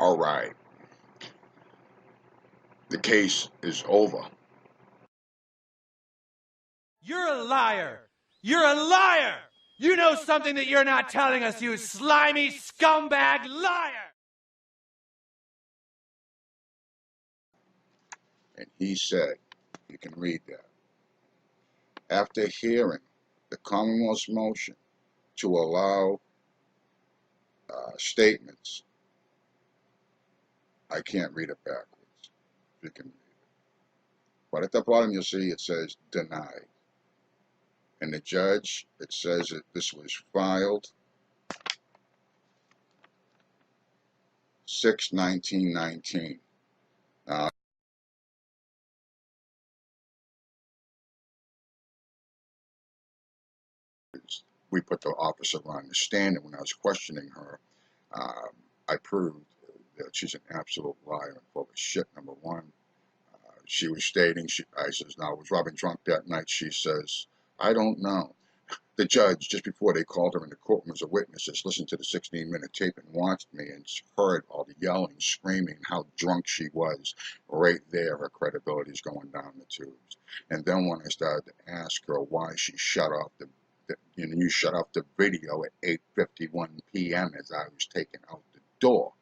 All right, the case is over. You're a liar! You're a liar! You know something that you're not telling us, you slimy scumbag liar! And he said, you can read that, after hearing the Commonwealth's motion to allow statements, I can't read it backwards. You can read it. But at the bottom you'll see it says denied. And the judge, it says that this was filed 6/19/19. Now, we put the officer on the stand, and when I was questioning her, I proved that she's an absolute liar and full of shit, number one. She was stating, I says, now, was Robin drunk that night? She says, I don't know. The judge, just before they called her in the courtroom as a witness, just listened to the 16-minute tape and watched me and heard all the yelling, screaming, how drunk she was. Right there, her credibility is going down the tubes. And then when I started to ask her why she shut off you shut off the video at 8:51 p.m. as I was taken out the door.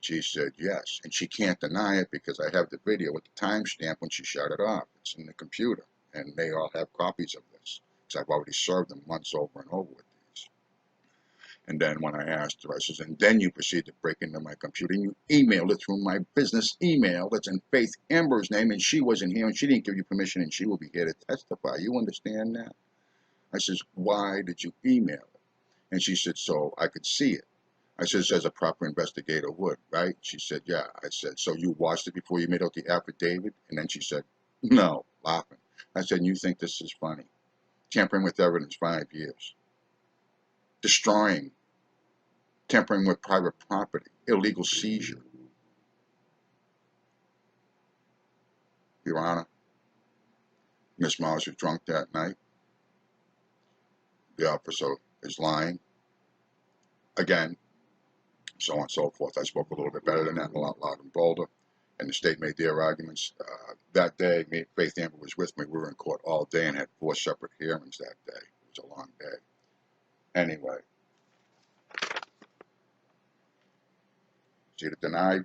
She said yes, and she can't deny it because I have the video with the timestamp when she shut it off. It's in the computer, and they all have copies of this. I've already served them once over and over with these. And then when I asked her, I says, and then you proceed to break into my computer and you emailed it through my business email that's in Faith Amber's name, and she wasn't here and she didn't give you permission and she will be here to testify. You understand that? I says, why did you email it? And she said, so I could see it. I said, as a proper investigator would, right? She said, yeah. I said, so you watched it before you made out the affidavit? And then she said, no, laughing. I said, and you think this is funny? Tampering with evidence, 5 years. Destroying, tampering with private property, illegal seizure. Your Honor, Miss Mars was drunk that night. The officer is lying. Again, so on and so forth. I spoke a little bit better than that, a lot louder and bolder. And the state made their arguments. That day, Faith Amber was with me. We were in court all day and had 4 separate hearings that day. It was a long day. Anyway, see, the denied,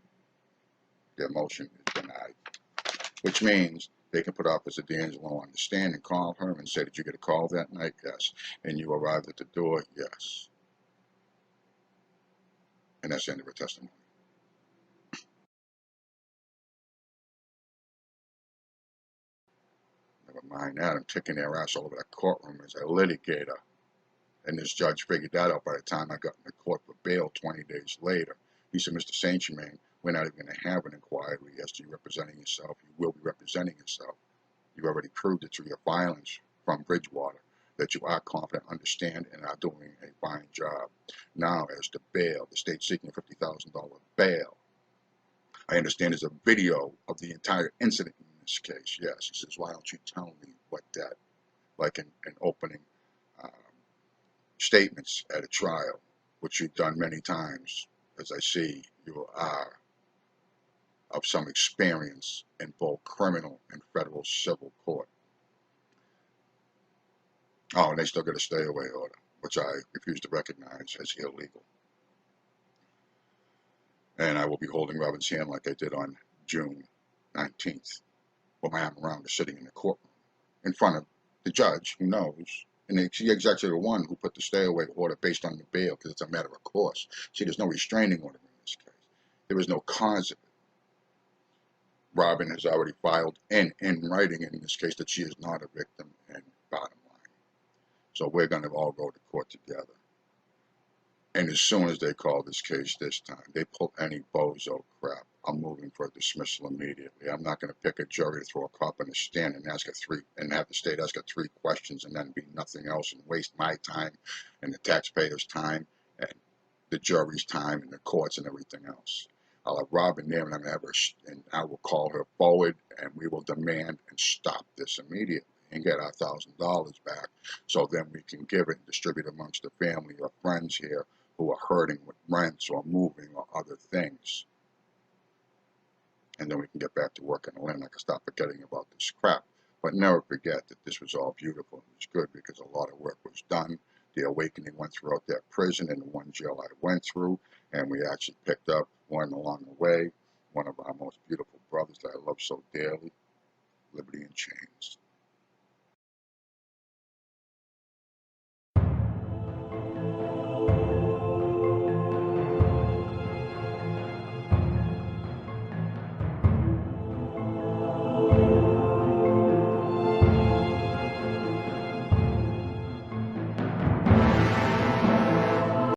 their motion is denied, which means they can put Officer D'Angelo on the stand and call her and say, did you get a call that night? Yes. And you arrived at the door? Yes. And that's the end of her testimony. Never mind that. I'm kicking their ass all over that courtroom as a litigator. And this judge figured that out by the time I got in the court for bail 20 days later. He said, Mr. Saint Germain, we're not even going to have an inquiry as to you representing yourself. You will be representing yourself. You've already proved it through your filings from Bridgewater that you are confident, understand, and are doing a fine job. Now, as to bail, the state's seeking a $50,000 bail. I understand there's a video of the entire incident in this case. Yes, he says, why don't you tell me what that, like in opening statements at a trial, which you've done many times, as I see you are of some experience in both criminal and federal civil court. Oh, and they still got a stay away order, which I refuse to recognize as illegal. And I will be holding Robin's hand like I did on June 19th, with my arm around her sitting in the courtroom in front of the judge who knows. And she's actually the one who put the stay away order based on the bail because it's a matter of course. See, there's no restraining order in this case. There is no cause of it. Robin has already filed in writing in this case that she is not a victim, and bottom line. So we're going to all go to court together. And as soon as they call this case this time, they pull any bozo crap, I'm moving for a dismissal immediately. I'm not going to pick a jury to throw a cop in the stand and have the state ask her 3 questions and then be nothing else and waste my time and the taxpayers' time and the jury's time and the courts and everything else. I'll have Robin there and I'm going to have her, and I will call her forward and we will demand and stop this immediately and get our $1,000 back, so then we can give it and distribute amongst the family or friends here who are hurting with rents or moving or other things. And then we can get back to work in the land. I can stop forgetting about this crap. But never forget that this was all beautiful and it was good because a lot of work was done. The awakening went throughout that prison and the one jail I went through. And we actually picked up one along the way, one of our most beautiful brothers that I love so dearly, Liberty in Chains.